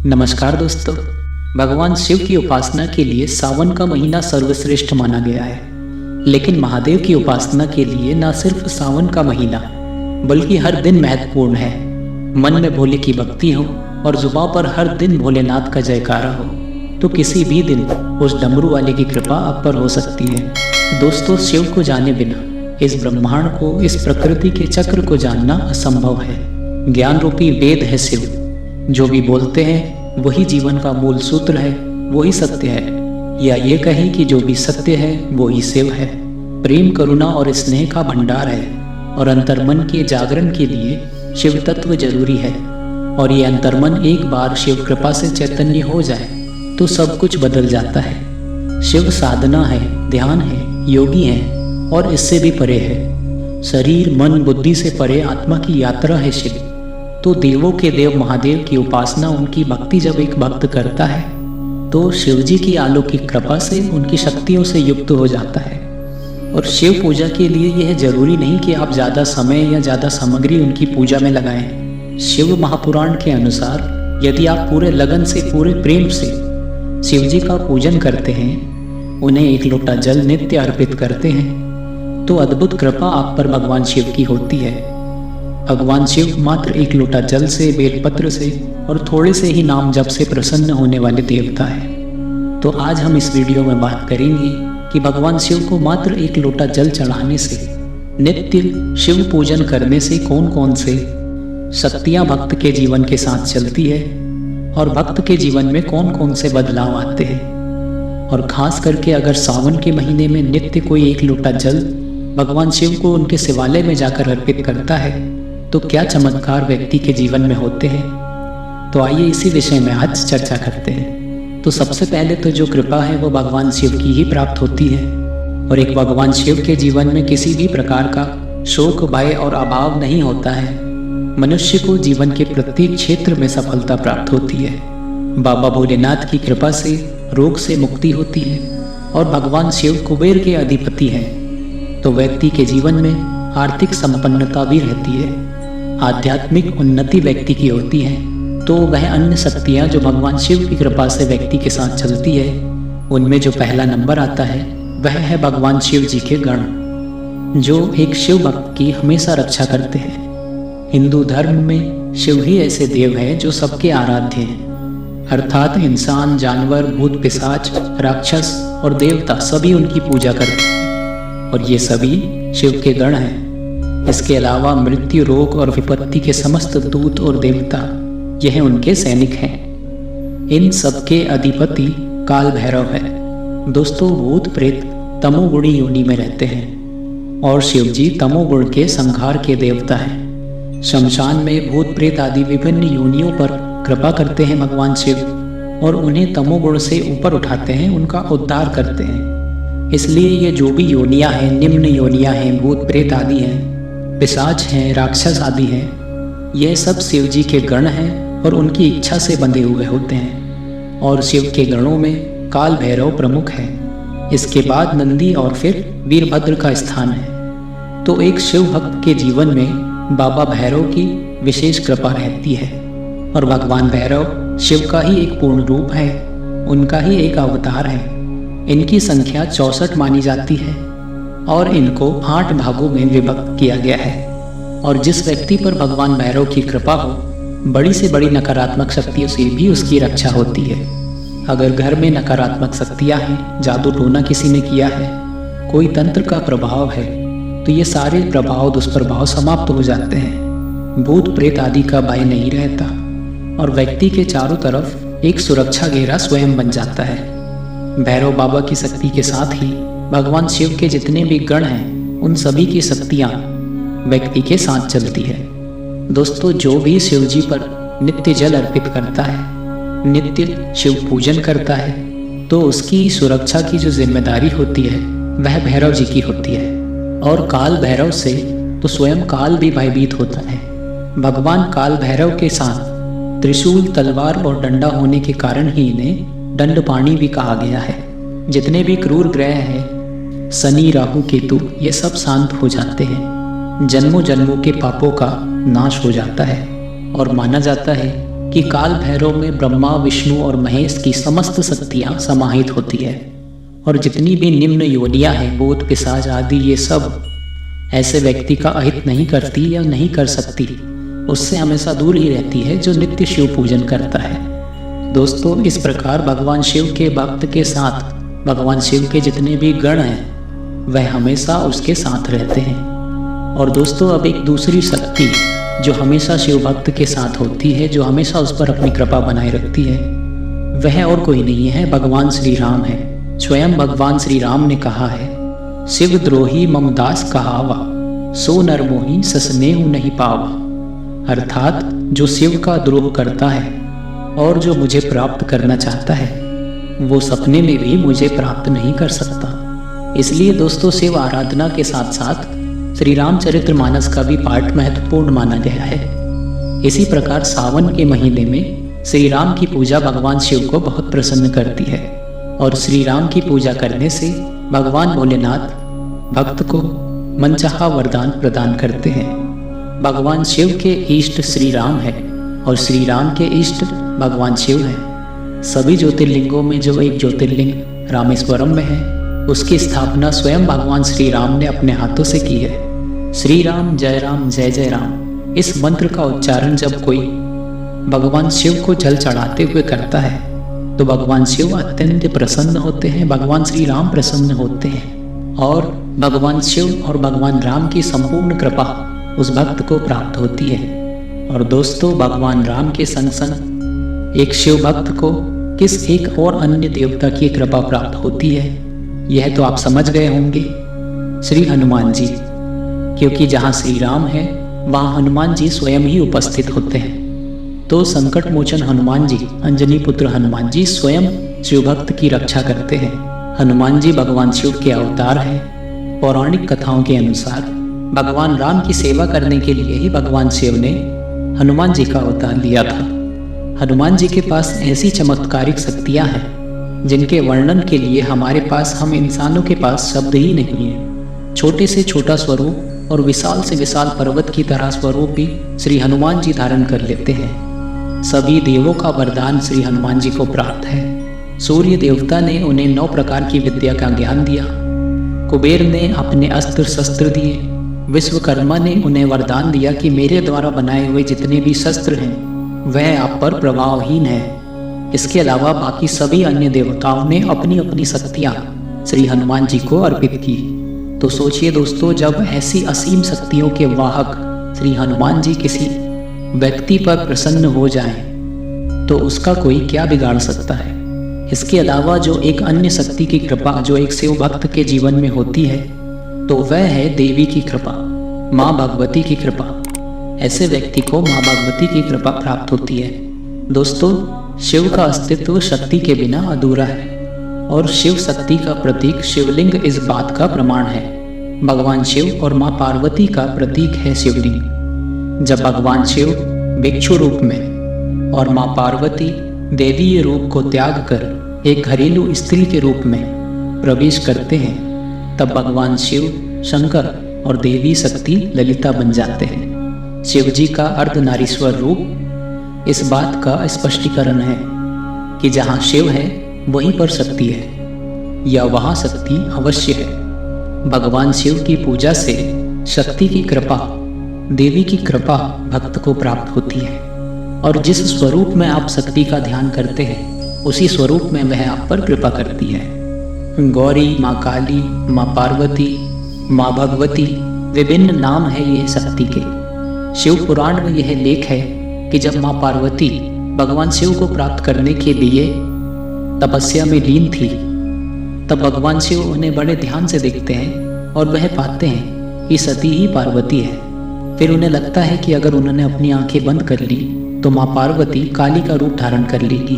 नमस्कार दोस्तों। भगवान शिव की उपासना के लिए सावन का महीना सर्वश्रेष्ठ माना गया है। लेकिन महादेव की उपासना के लिए न सिर्फ सावन का महीना बल्कि हर दिन महत्वपूर्ण है। मन में भोले की भक्ति हो और जुबां पर हर दिन भोलेनाथ का जयकारा हो तो किसी भी दिन उस डमरू वाले की कृपा आप पर हो सकती है। दोस्तों, शिव को जाने बिना इस ब्रह्मांड को, इस प्रकृति के चक्र को जानना असंभव है। ज्ञान रूपी वेद है शिव। जो भी बोलते हैं वही जीवन का मूल सूत्र है, वही सत्य है। या ये कहें कि जो भी सत्य है वही शिव है। प्रेम, करुणा और स्नेह का भंडार है और अंतर्मन के जागरण के लिए शिव तत्व जरूरी है। और ये अंतर्मन एक बार शिव कृपा से चैतन्य हो जाए तो सब कुछ बदल जाता है। शिव साधना है, ध्यान है, योगी है और इससे भी परे है। शरीर, मन, बुद्धि से परे आत्मा की यात्रा है शिव। तो देवों के देव महादेव की उपासना, उनकी भक्ति जब एक भक्त करता है तो शिवजी की अलौकिक कृपा से, उनकी शक्तियों से युक्त हो जाता है। और शिव पूजा के लिए यह जरूरी नहीं कि आप ज़्यादा समय या ज़्यादा सामग्री उनकी पूजा में लगाएं। शिव महापुराण के अनुसार यदि आप पूरे लगन से, पूरे प्रेम से शिवजी का पूजन करते हैं, उन्हें एक लोटा जल नित्य अर्पित करते हैं, तो अद्भुत कृपा आप पर भगवान शिव की होती है। भगवान शिव मात्र एक लोटा जल से, बेलपत्र से और थोड़े से ही नाम जप से प्रसन्न होने वाले देवता है। तो आज हम इस वीडियो में बात करेंगे कि भगवान शिव को मात्र एक लोटा जल चढ़ाने से, नित्य शिव पूजन करने से कौन कौन से शक्तियाँ भक्त के जीवन के साथ चलती है और भक्त के जीवन में कौन कौन से बदलाव आते हैं। और खास करके अगर सावन के महीने में नित्य कोई एक लोटा जल भगवान शिव को उनके शिवालय में जाकर अर्पित करता है तो क्या चमत्कार व्यक्ति के जीवन में होते हैं। तो आइए इसी विषय में आज चर्चा करते हैं। तो सबसे पहले तो जो कृपा है वो भगवान शिव की ही प्राप्त होती है। और एक भगवान शिव के जीवन में किसी भी प्रकार का शोक, भय और अभाव नहीं होता है। मनुष्य को जीवन के प्रत्येक क्षेत्र में सफलता प्राप्त होती है। बाबा भोलेनाथ की कृपा से रोग से मुक्ति होती है और भगवान शिव कुबेर के अधिपति हैं तो व्यक्ति के जीवन में आर्थिक संपन्नता भी रहती है। आध्यात्मिक उन्नति व्यक्ति की होती है तो वह अन्य शक्तियाँ जो भगवान शिव की कृपा से व्यक्ति के साथ चलती है, उनमें जो पहला नंबर आता है वह है भगवान शिव जी के गण, जो एक शिव भक्त की हमेशा रक्षा करते हैं। हिंदू धर्म में शिव ही ऐसे देव हैं जो सबके आराध्य हैं, अर्थात इंसान, जानवर, भूत, पिशाच, राक्षस और देवता सभी उनकी पूजा करते हैं और ये सभी शिव के गण हैं। इसके अलावा मृत्यु, रोग और विपत्ति के समस्त दूत और देवता यह उनके सैनिक हैं। इन सबके अधिपति काल भैरव है। दोस्तों, भूत प्रेत तमोगुणी योनि में रहते हैं और शिवजी तमोगुण के संहार के देवता हैं। शमशान में भूत प्रेत आदि विभिन्न योनियों पर कृपा करते हैं भगवान शिव और उन्हें तमोगुण से ऊपर उठाते हैं, उनका उद्धार करते हैं। इसलिए ये जो भी योनियाँ हैं, निम्न योनियाँ हैं, भूत प्रेत आदि हैं, पिशाच हैं, राक्षस आदि हैं, यह सब शिव जी के गण हैं और उनकी इच्छा से बंधे हुए होते हैं। और शिव के गणों में काल भैरव प्रमुख है। इसके बाद नंदी और फिर वीरभद्र का स्थान है। तो एक शिव भक्त के जीवन में बाबा भैरव की विशेष कृपा रहती है और भगवान भैरव शिव का ही एक पूर्ण रूप है, उनका ही एक अवतार है। इनकी संख्या 64 मानी जाती है और इनको 8 भागों में विभक्त किया गया है। और जिस व्यक्ति पर भगवान भैरव की कृपा हो, बड़ी से बड़ी नकारात्मक शक्तियों से भी उसकी रक्षा होती है। अगर घर में नकारात्मक शक्तियाँ हैं, जादू टोना किसी ने किया है, कोई तंत्र का प्रभाव है, तो ये सारे प्रभाव, दुष्प्रभाव समाप्त हो जाते हैं। भूत प्रेत आदि का भय नहीं रहता और व्यक्ति के चारों तरफ एक सुरक्षा घेरा स्वयं बन जाता है। भैरव बाबा की शक्ति के साथ ही भगवान शिव के जितने भी गण हैं, उन सभी की शक्तियाँ व्यक्ति के साथ चलती है। दोस्तों, जो भी शिव जी पर नित्य जल अर्पित करता है, नित्य शिव पूजन करता है, तो उसकी सुरक्षा की जो जिम्मेदारी होती है वह भैरव जी की होती है। और काल भैरव से तो स्वयं काल भी भयभीत होता है। भगवान काल भैरव के साथ त्रिशूल, तलवार और डंडा होने के कारण ही इन्हें दंडपाणी भी कहा गया है। जितने भी क्रूर ग्रह हैं, शनि, राहु, केतु, ये सब शांत हो जाते हैं। जन्मों जन्मों के पापों का नाश हो जाता है और माना जाता है कि काल भैरव में ब्रह्मा, विष्णु और महेश की समस्त शक्तियाँ समाहित होती है, और जितनी भी निम्न योनियाँ हैं, भूत, पिशाच आदि, ये सब ऐसे व्यक्ति का अहित नहीं करती या नहीं कर सकती, उससे हमेशा दूर ही रहती है जो नित्य शिव पूजन करता है। दोस्तों, इस प्रकार भगवान शिव के भक्त के साथ भगवान शिव के जितने भी गण हैं वह हमेशा उसके साथ रहते हैं। और दोस्तों, अब एक दूसरी शक्ति जो हमेशा शिव भक्त के साथ होती है, जो हमेशा उस पर अपनी कृपा बनाए रखती है, वह और कोई नहीं है, भगवान श्री राम है। स्वयं भगवान श्री राम ने कहा है, शिव द्रोही मम दास कहावा, सो नर मोही सस्नेहु नहीं पावा। अर्थात जो शिव का द्रोह करता है और जो मुझे प्राप्त करना चाहता है, वो सपने में भी मुझे प्राप्त नहीं कर सकता। इसलिए दोस्तों, शिव आराधना के साथ साथ श्री रामचरितमानस का भी पाठ महत्वपूर्ण माना गया है। इसी प्रकार सावन के महीने में श्री राम की पूजा भगवान शिव को बहुत प्रसन्न करती है, और श्री राम की पूजा करने से भगवान भोलेनाथ भक्त को मनचाहा वरदान प्रदान करते हैं। भगवान शिव के इष्ट श्री राम है और श्री राम के इष्ट भगवान शिव है। सभी ज्योतिर्लिंगों में जो एक ज्योतिर्लिंग रामेश्वरम में है, उसकी स्थापना स्वयं भगवान श्री राम ने अपने हाथों से की है। श्री राम जय जय राम, इस मंत्र का उच्चारण जब कोई भगवान शिव को जल चढ़ाते हुए करता है तो भगवान शिव अत्यंत प्रसन्न होते हैं, भगवान श्री राम प्रसन्न होते हैं, और भगवान शिव और भगवान राम की संपूर्ण कृपा उस भक्त को प्राप्त होती है। और दोस्तों, भगवान राम के संग संग एक शिव भक्त को किस एक और अन्य देवता की कृपा प्राप्त होती है, यह तो आप समझ गए होंगे, श्री हनुमान जी। क्योंकि जहाँ श्री राम है वहाँ हनुमान जी स्वयं ही उपस्थित होते हैं। तो संकट मोचन हनुमान जी, अंजनी पुत्र हनुमान जी स्वयं शिव भक्त की रक्षा करते हैं। हनुमान जी भगवान शिव के अवतार हैं। पौराणिक कथाओं के अनुसार भगवान राम की सेवा करने के लिए ही भगवान शिव ने हनुमान जी का अवतार लिया था। हनुमान जी के पास ऐसी चमत्कारिक शक्तियां हैं जिनके वर्णन के लिए हमारे पास, हम इंसानों के पास शब्द ही नहीं है। छोटे से छोटा स्वरूप और विशाल से विशाल पर्वत की तरह स्वरूप भी श्री हनुमान जी धारण कर लेते हैं। सभी देवों का वरदान श्री हनुमान जी को प्राप्त है। सूर्य देवता ने उन्हें 9 प्रकार की विद्या का ज्ञान दिया, कुबेर ने अपने अस्त्र शस्त्र दिए, विश्वकर्मा ने उन्हें वरदान दिया कि मेरे द्वारा बनाए हुए जितने भी शस्त्र हैं वह आप पर प्रभावहीन है। इसके अलावा बाकी सभी अन्य देवताओं ने अपनी अपनी शक्तियाँ श्री हनुमान जी को अर्पित की। तो सोचिए दोस्तों, जब ऐसी असीम शक्तियों के वाहक श्री हनुमान जी किसी व्यक्ति पर प्रसन्न हो जाएं, तो उसका कोई क्या बिगाड़ सकता है। इसके अलावा जो एक अन्य शक्ति की कृपा जो एक शिव भक्त के जीवन में होती है, तो वह है देवी की कृपा, माँ भगवती की कृपा। ऐसे व्यक्ति को माँ भगवती की कृपा प्राप्त होती है। दोस्तों, शिव का अस्तित्व शक्ति के बिना अधूरा है, और शिव शक्ति का प्रतीक शिवलिंग इस बात का प्रमाण है। भगवान शिव और माँ पार्वती का प्रतीक है शिवलिंग। जब भगवान शिव भिक्षु रूप में और माँ पार्वती देवीय रूप को त्याग कर एक घरेलू स्त्री के रूप में प्रवेश करते हैं, तब भगवान शिव शंकर और देवी शक्ति ललिता बन जाते हैं। शिव जी का अर्धनारीश्वर रूप इस बात का स्पष्टीकरण है कि जहाँ शिव है वहीं पर शक्ति है, या वहाँ शक्ति अवश्य है। भगवान शिव की पूजा से शक्ति की कृपा, देवी की कृपा भक्त को प्राप्त होती है, और जिस स्वरूप में आप शक्ति का ध्यान करते हैं उसी स्वरूप में वह आप पर कृपा करती है। गौरी, माँ काली, माँ पार्वती, माँ भगवती, विभिन्न नाम है ये शक्ति के। शिव पुराण में यह लेख है कि जब माँ पार्वती भगवान शिव को प्राप्त करने के लिए तपस्या में लीन थी, तब भगवान शिव उन्हें बड़े ध्यान से देखते हैं और वह पाते हैं कि सती ही पार्वती है। फिर उन्हें लगता है कि अगर उन्होंने अपनी आंखें बंद कर ली तो माँ पार्वती काली का रूप धारण कर लेगी,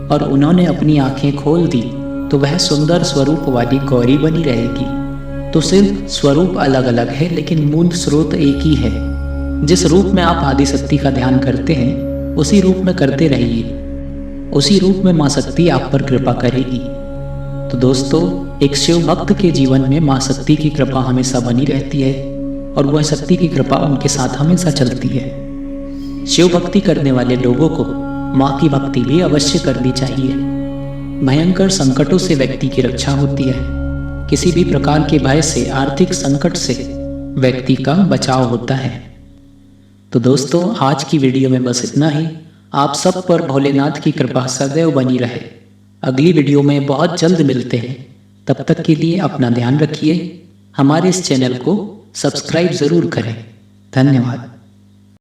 और उन्होंने अपनी आंखें खोल दी तो वह सुंदर स्वरूप वाली गौरी बनी रहेगी। तो सिर्फ स्वरूप अलग अलग है, लेकिन मूल स्रोत एक ही है। जिस रूप में आप आदिशक्ति का ध्यान करते हैं उसी रूप में करते रहिए, उसी रूप में माँ शक्ति आप पर कृपा करेगी। तो दोस्तों, एक शिव भक्त के जीवन में माँ शक्ति की कृपा हमेशा बनी रहती है, और वह शक्ति की कृपा उनके साथ हमेशा चलती है। शिव भक्ति करने वाले लोगों को माँ की भक्ति भी अवश्य करनी चाहिए। भयंकर संकटों से व्यक्ति की रक्षा होती है। किसी भी प्रकार के भय से, आर्थिक संकट से व्यक्ति का बचाव होता है। तो दोस्तों, आज की वीडियो में बस इतना ही। आप सब पर भोलेनाथ की कृपा सदैव बनी रहे। अगली वीडियो में बहुत जल्द मिलते हैं। तब तक के लिए अपना ध्यान रखिए। हमारे इस चैनल को सब्सक्राइब जरूर करें। धन्यवाद।